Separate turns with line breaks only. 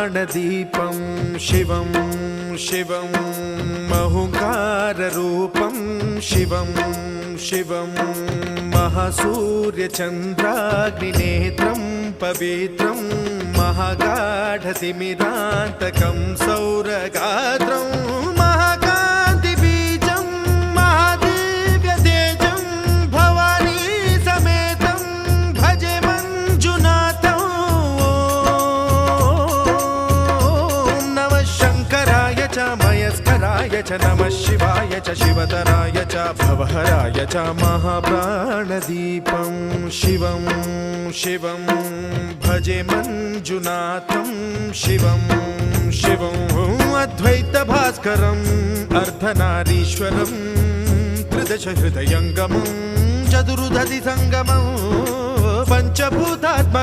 महाप्राणदीपं शिवं शिवं महुङ्काररूपं शिवं शिवं महासूर्यचन्द्राग्निनेत्रं पवित्रं महागाढतिमिरान्तकं सौरगात्रं महाकान्तिबीजं महादिव्यतेजं भवानी समेतं भजे मञ्जुनाथं। ॐ नमः शङ्कराय च मयस्कराय च नमः शिवाय च शिवतराय च भवहराय च महाप्राणदीपं शिवं शिवं भजे मञ्जुनाथं शिवं शिवं अद्वैतभास्करम् अर्धनारीश्वरं त्रिदशहृदयङ्गमं चतुर्दधिसङ्गमं पञ्चभूतात्मकम्।